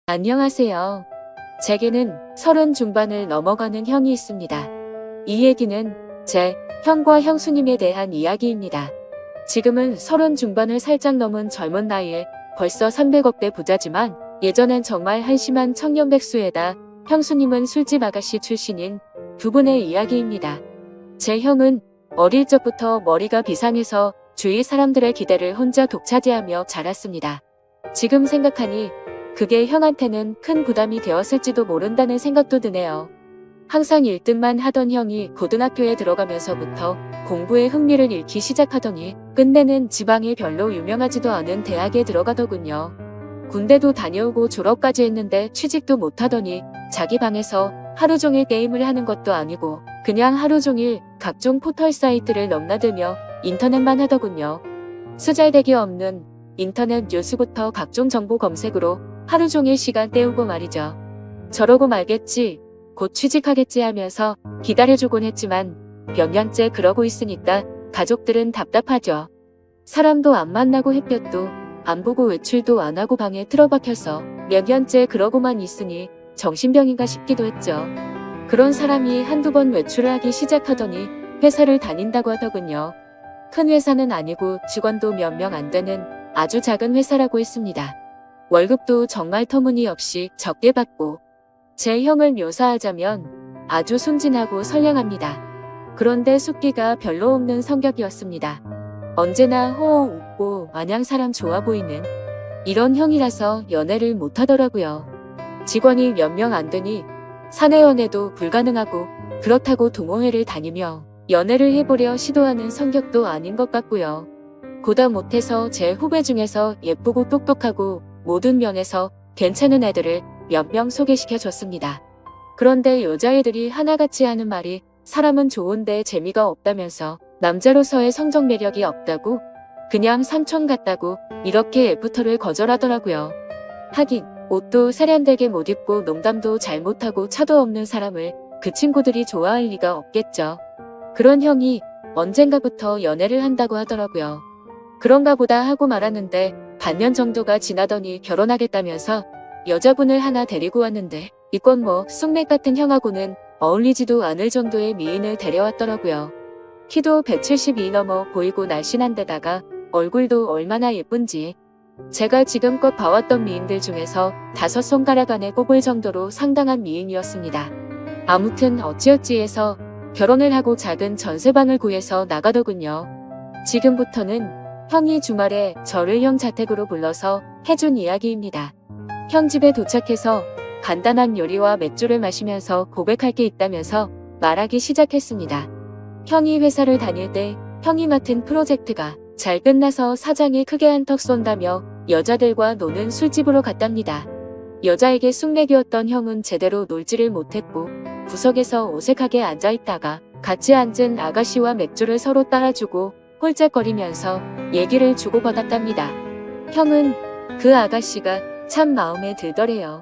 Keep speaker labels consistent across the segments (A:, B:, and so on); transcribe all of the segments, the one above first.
A: 안녕하세요. 제게는 30 중반을 넘어가는 형이 있습니다. 이 얘기는 제 형과 형수님에 대한 이야기입니다. 지금은 30 중반을 살짝 넘은 젊은 나이에 벌써 300억대 부자지만 예전엔 정말 한심한 청년백수에다 형수님은 술집 아가씨 출신인 두 분의 이야기입니다. 제 형은 어릴 적부터 머리가 비상해서 주위 사람들의 기대를 혼자 독차지하며 자랐습니다. 지금 생각하니 그게 형한테는 큰 부담이 되었을지도 모른다는 생각도 드네요. 항상 1등만 하던 형이 고등학교에 들어가면서부터 공부에 흥미를 잃기 시작하더니 끝내는 지방에 별로 유명하지도 않은 대학에 들어가더군요. 군대도 다녀오고 졸업까지 했는데 취직도 못하더니 자기 방에서 하루 종일 게임을 하는 것도 아니고 그냥 하루 종일 각종 포털 사이트를 넘나들며 인터넷만 하더군요. 쓰잘데기 없는 인터넷 뉴스부터 각종 정보 검색으로 하루 종일 시간 때우고 말이죠. 저러고 말겠지, 곧 취직하겠지 하면서 기다려주곤 했지만 몇 년째 그러고 있으니까 가족들은 답답하죠. 사람도 안 만나고 햇볕도 안 보고 외출도 안 하고 방에 틀어박혀서 몇 년째 그러고만 있으니 정신병인가 싶기도 했죠. 그런 사람이 한두 번 외출을 하기 시작하더니 회사를 다닌다고 하더군요. 큰 회사는 아니고 직원도 몇 명 안 되는 아주 작은 회사라고 했습니다. 월급도 정말 터무니없이 적게 받고 제 형을 묘사하자면 아주 순진하고 선량합니다. 그런데 숫기가 별로 없는 성격이었습니다. 언제나 호호 웃고 마냥 사람 좋아 보이는 이런 형이라서 연애를 못하더라고요. 직원이 몇 명 안 되니 사내 연애도 불가능하고 그렇다고 동호회를 다니며 연애를 해보려 시도하는 성격도 아닌 것 같고요. 보다 못해서 제 후배 중에서 예쁘고 똑똑하고 모든 면에서 괜찮은 애들을 몇 명 소개시켜줬습니다. 그런데 여자애들이 하나같이 하는 말이 사람은 좋은데 재미가 없다면서 남자로서의 성적 매력이 없다고 그냥 삼촌 같다고 이렇게 애프터를 거절하더라고요. 하긴 옷도 세련되게 못 입고 농담도 잘 못하고 차도 없는 사람을 그 친구들이 좋아할 리가 없겠죠. 그런 형이 언젠가부터 연애를 한다고 하더라고요. 그런가 보다 하고 말았는데 반년 정도가 지나더니 결혼하겠다면서 여자분을 하나 데리고 왔는데 이건 뭐 쑥맥 같은 형하고는 어울리지도 않을 정도의 미인을 데려왔더라고요. 키도 172 넘어 보이고 날씬한 데다가 얼굴도 얼마나 예쁜지 제가 지금껏 봐왔던 미인들 중에서 5손가락 안에 꼽을 정도로 상당한 미인이었습니다. 아무튼 어찌어찌 해서 결혼을 하고 작은 전세방을 구해서 나가더군요. 지금부터는 형이 주말에 저를 형 자택으로 불러서 해준 이야기입니다. 형 집에 도착해서 간단한 요리와 맥주를 마시면서 고백할 게 있다면서 말하기 시작했습니다. 형이 회사를 다닐 때 형이 맡은 프로젝트가 잘 끝나서 사장이 크게 한턱 쏜다며 여자들과 노는 술집으로 갔답니다. 여자에게 쑥맥이었던 형은 제대로 놀지를 못했고 구석에서 어색하게 앉아있다가 같이 앉은 아가씨와 맥주를 서로 따라주고 홀짝거리면서 얘기를 주고받았답니다. 형은 그 아가씨가 참 마음에 들더래요.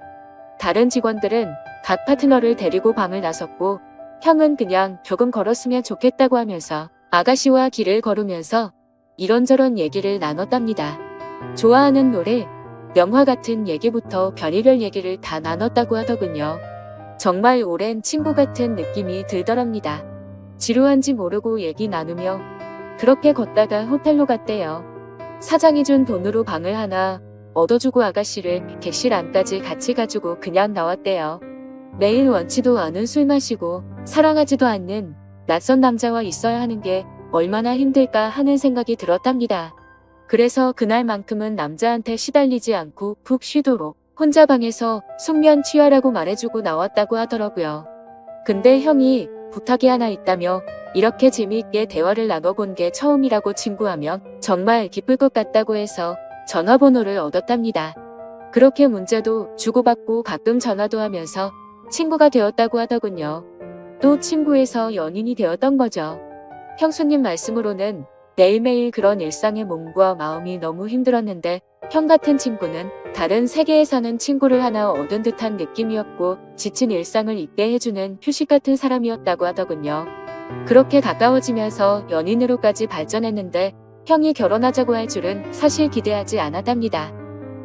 A: 다른 직원들은 각 파트너를 데리고 방을 나섰고 형은 그냥 조금 걸었으면 좋겠다고 하면서 아가씨와 길을 걸으면서 이런저런 얘기를 나눴답니다. 좋아하는 노래, 명화 같은 얘기부터 별의별 얘기를 다 나눴다고 하더군요. 정말 오랜 친구 같은 느낌이 들더랍니다. 지루한지 모르고 얘기 나누며 그렇게 걷다가 호텔로 갔대요. 사장이 준 돈으로 방을 하나 얻어주고 아가씨를 객실 안까지 같이 가지고 그냥 나왔대요. 매일 원치도 않은 술 마시고 사랑하지도 않는 낯선 남자와 있어야 하는 게 얼마나 힘들까 하는 생각이 들었답니다. 그래서 그날만큼은 남자한테 시달리지 않고 푹 쉬도록 혼자 방에서 숙면 취하라고 말해주고 나왔다고 하더라고요. 근데 형이 부탁이 하나 있다며 이렇게 재미있게 대화를 나눠본 게 처음이라고 친구하면 정말 기쁠 것 같다고 해서 전화번호를 얻었답니다. 그렇게 문자도 주고받고 가끔 전화도 하면서 친구가 되었다고 하더군요. 또 친구에서 연인이 되었던 거죠. 형수님 말씀으로는 매일매일 그런 일상의 몸과 마음이 너무 힘들었는데 형 같은 친구는 다른 세계에 사는 친구를 하나 얻은 듯한 느낌이었고 지친 일상을 잊게 해주는 휴식 같은 사람이었다고 하더군요. 그렇게 가까워지면서 연인으로까지 발전했는데 형이 결혼하자고 할 줄은 사실 기대하지 않았답니다.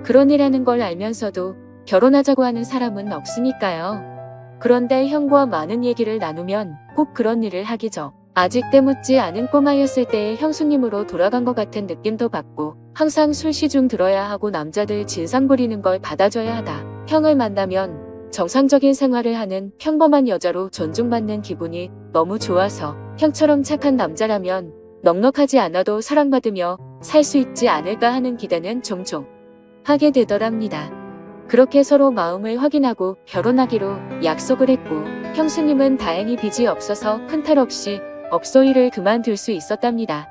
A: 그런 일하는 걸 알면서도 결혼하자고 하는 사람은 없으니까요. 그런데 형과 많은 얘기를 나누면 꼭 그런 일을 하기죠. 아직 때묻지 않은 꼬마였을 때의 형수님으로 돌아간 것 같은 느낌도 받고 항상 술시중 들어야 하고 남자들 진상 부리는 걸 받아줘야 하다. 형을 만나면 정상적인 생활을 하는 평범한 여자로 존중받는 기분이 너무 좋아서 형처럼 착한 남자라면 넉넉하지 않아도 사랑받으며 살 수 있지 않을까 하는 기대는 종종 하게 되더랍니다. 그렇게 서로 마음을 확인하고 결혼하기로 약속을 했고 형수님은 다행히 빚이 없어서 큰 탈 없이 업소일을 그만둘 수 있었답니다.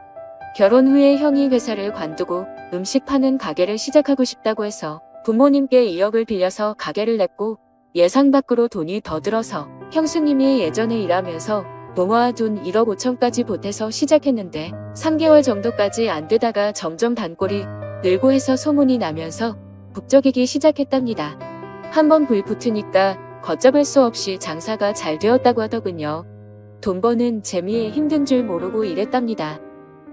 A: 결혼 후에 형이 회사를 관두고 음식 파는 가게를 시작하고 싶다고 해서 부모님께 2억을 빌려서 가게를 냈고 예상 밖으로 돈이 더 들어서 형수님이 예전에 일하면서 모아둔 1억 5천까지 보태서 시작했는데 3개월 정도까지 안 되다가 점점 단골이 늘고 해서 소문이 나면서 북적이기 시작했답니다. 한번 불 붙으니까 걷잡을 수 없이 장사가 잘 되었다고 하더군요. 돈 버는 재미에 힘든 줄 모르고 일했답니다.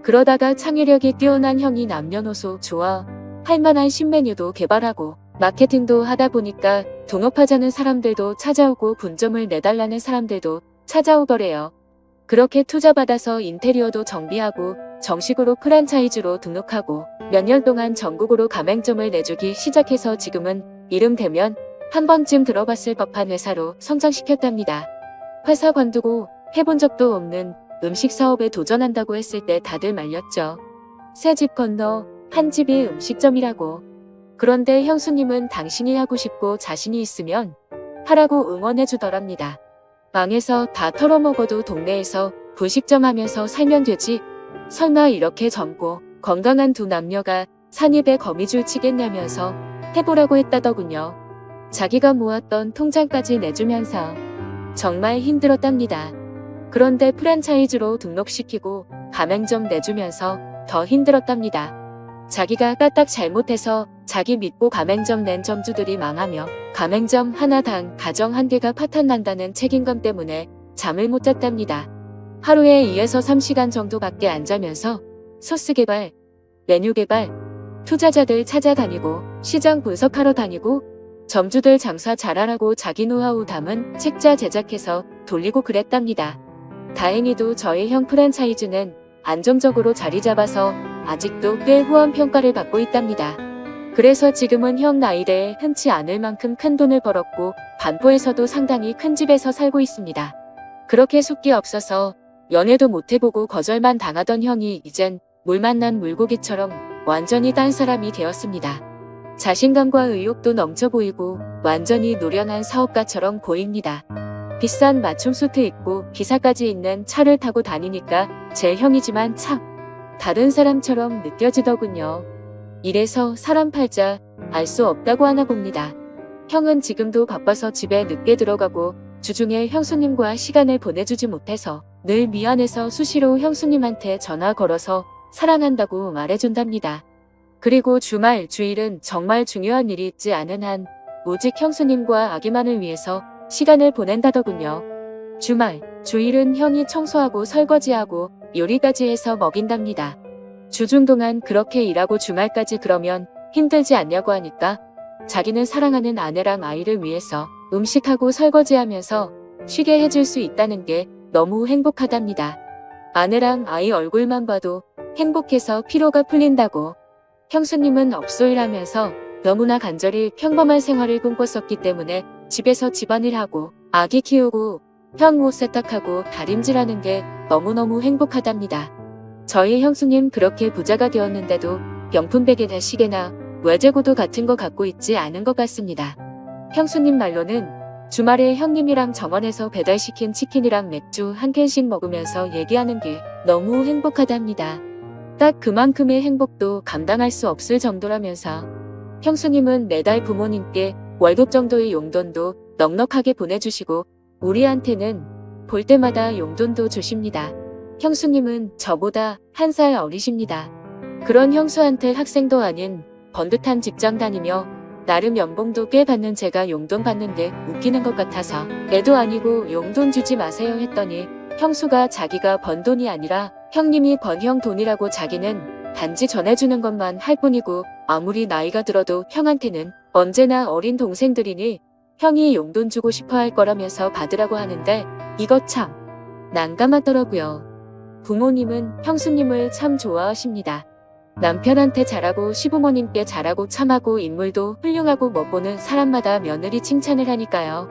A: 그러다가 창의력이 뛰어난 형이 남녀노소 좋아 할 만한 신메뉴도 개발하고 마케팅도 하다 보니까 동업하자는 사람들도 찾아오고 분점을 내달라는 사람들도 찾아오더래요. 그렇게 투자받아서 인테리어도 정비하고 정식으로 프랜차이즈로 등록하고 몇 년 동안 전국으로 가맹점을 내주기 시작해서 지금은 이름 대면 한 번쯤 들어봤을 법한 회사로 성장시켰답니다. 회사 관두고 해본 적도 없는 음식 사업에 도전한다고 했을 때 다들 말렸죠. 새 집 건너 한 집이 음식점이라고. 그런데 형수님은 당신이 하고 싶고 자신이 있으면 하라고 응원해주더랍니다. 망해서 다 털어먹어도 동네에서 분식점 하면서 살면 되지. 설마 이렇게 젊고 건강한 두 남녀가 산입에 거미줄 치겠냐면서 해보라고 했다더군요. 자기가 모았던 통장까지 내주면서 정말 힘들었답니다. 그런데 프랜차이즈로 등록시키고 가맹점 내주면서 더 힘들었답니다. 자기가 까딱 잘못해서 자기 믿고 가맹점 낸 점주들이 망하며 가맹점 하나당 가정 한 개가 파탄난다는 책임감 때문에 잠을 못 잤답니다. 하루에 2에서 3시간 정도밖에 안 자면서 소스 개발, 메뉴 개발, 투자자들 찾아다니고 시장 분석하러 다니고 점주들 장사 잘하라고 자기 노하우 담은 책자 제작해서 돌리고 그랬답니다. 다행히도 저희 형 프랜차이즈는 안정적으로 자리 잡아서 아직도 꽤 후한 평가를 받고 있답니다. 그래서 지금은 형 나이대에 흔치 않을 만큼 큰 돈을 벌었고 반포에서도 상당히 큰 집에서 살고 있습니다. 그렇게 숫기 없어서 연애도 못해보고 거절만 당하던 형이 이젠 물 만난 물고기처럼 완전히 딴 사람이 되었습니다. 자신감과 의욕도 넘쳐 보이고 완전히 노련한 사업가처럼 보입니다. 비싼 맞춤 수트 입고 기사까지 있는 차를 타고 다니니까 제 형이지만 참 다른 사람처럼 느껴지더군요. 이래서 사람 팔자 알 수 없다고 하나 봅니다. 형은 지금도 바빠서 집에 늦게 들어가고 주중에 형수님과 시간을 보내주지 못해서 늘 미안해서 수시로 형수님한테 전화 걸어서 사랑한다고 말해준답니다. 그리고 주말, 주일은 정말 중요한 일이 있지 않은 한 오직 형수님과 아기만을 위해서 시간을 보낸다더군요. 주말, 주일은 형이 청소하고 설거지하고 요리까지 해서 먹인답니다. 주중 동안 그렇게 일하고 주말까지 그러면 힘들지 않냐고 하니까 자기는 사랑하는 아내랑 아이를 위해서 음식하고 설거지하면서 쉬게 해줄 수 있다는 게 너무 행복하답니다. 아내랑 아이 얼굴만 봐도 행복해서 피로가 풀린다고. 형수님은 업소일하면서 너무나 간절히 평범한 생활을 꿈꿨었기 때문에 집에서 집안일하고 아기 키우고 형 옷 세탁하고 다림질하는 게 너무너무 행복하답니다. 저희 형수님 그렇게 부자가 되었는데도 명품 베개나 시계나 외제구두 같은 거 갖고 있지 않은 것 같습니다. 형수님 말로는 주말에 형님이랑 정원에서 배달시킨 치킨이랑 맥주 한 캔씩 먹으면서 얘기하는 게 너무 행복하답니다. 딱 그만큼의 행복도 감당할 수 없을 정도라면서 형수님은 매달 부모님께 월급 정도의 용돈도 넉넉하게 보내주시고 우리한테는 볼 때마다 용돈도 주십니다. 형수님은 저보다 1살 어리십니다. 그런 형수한테 학생도 아닌 번듯한 직장 다니며 나름 연봉도 꽤 받는 제가 용돈 받는 게 웃기는 것 같아서 애도 아니고 용돈 주지 마세요 했더니 형수가 자기가 번 돈이 아니라 형님이 번 형 돈이라고 자기는 단지 전해주는 것만 할 뿐이고 아무리 나이가 들어도 형한테는 언제나 어린 동생들이니 형이 용돈 주고 싶어 할 거라면서 받으라고 하는데 이것 참 난감하더라고요. 부모님은 형수님을 참 좋아하십니다. 남편한테 잘하고 시부모님께 잘하고 참하고 인물도 훌륭하고 멋보는 사람마다 며느리 칭찬을 하니까요.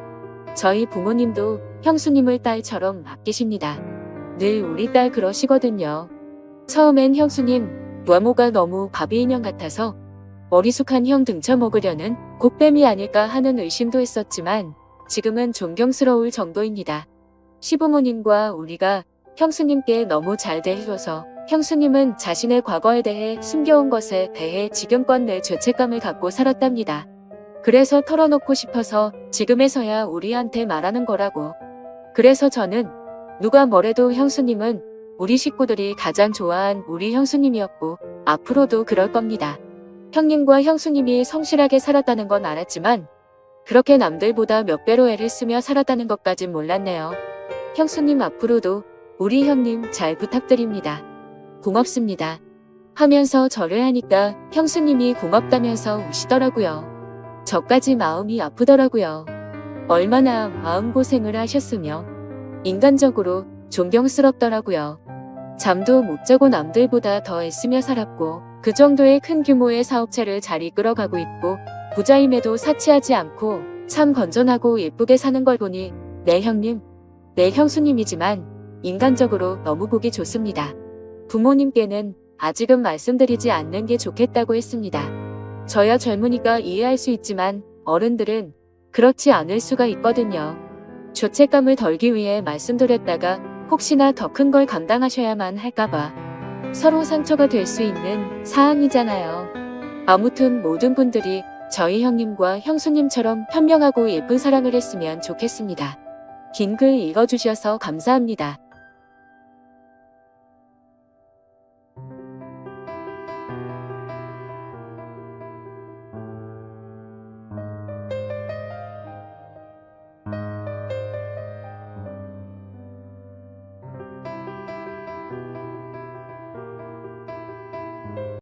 A: 저희 부모님도 형수님을 딸처럼 아끼십니다. 늘 우리 딸 그러시거든요. 처음엔 형수님 외모가 너무 바비 인형 같아서 머리숙한 형 등쳐먹으려는 곱뱀이 아닐까 하는 의심도 했었지만 지금은 존경스러울 정도입니다. 시부모님과 우리가 형수님께 너무 잘 대해줘서 형수님은 자신의 과거에 대해 숨겨온 것에 대해 지금껏 내 죄책감을 갖고 살았답니다. 그래서 털어놓고 싶어서 지금에서야 우리한테 말하는 거라고. 그래서 저는 누가 뭐래도 형수님은 우리 식구들이 가장 좋아한 우리 형수님이었고 앞으로도 그럴 겁니다. 형님과 형수님이 성실하게 살았다는 건 알았지만 그렇게 남들보다 몇 배로 애를 쓰며 살았다는 것까진 몰랐네요. 형수님 앞으로도 우리 형님 잘 부탁드립니다. 고맙습니다. 하면서 절을 하니까 형수님이 고맙다면서 우시더라고요. 저까지 마음이 아프더라고요. 얼마나 마음고생을 하셨으며 인간적으로 존경스럽더라고요. 잠도 못 자고 남들보다 더 애쓰며 살았고 그 정도의 큰 규모의 사업체를 잘 이끌어가고 있고 부자임에도 사치하지 않고 참 건전하고 예쁘게 사는 걸 보니 내 형님, 내 형수님이지만 인간적으로 너무 보기 좋습니다. 부모님께는 아직은 말씀드리지 않는 게 좋겠다고 했습니다. 저야 젊으니까 이해할 수 있지만 어른들은 그렇지 않을 수가 있거든요. 죄책감을 덜기 위해 말씀드렸다가 혹시나 더 큰 걸 감당하셔야만 할까봐 서로 상처가 될 수 있는 사안이잖아요. 아무튼 모든 분들이 저희 형님과 형수님처럼 현명하고 예쁜 사랑을 했으면 좋겠습니다. 긴 글 읽어주셔서 감사합니다.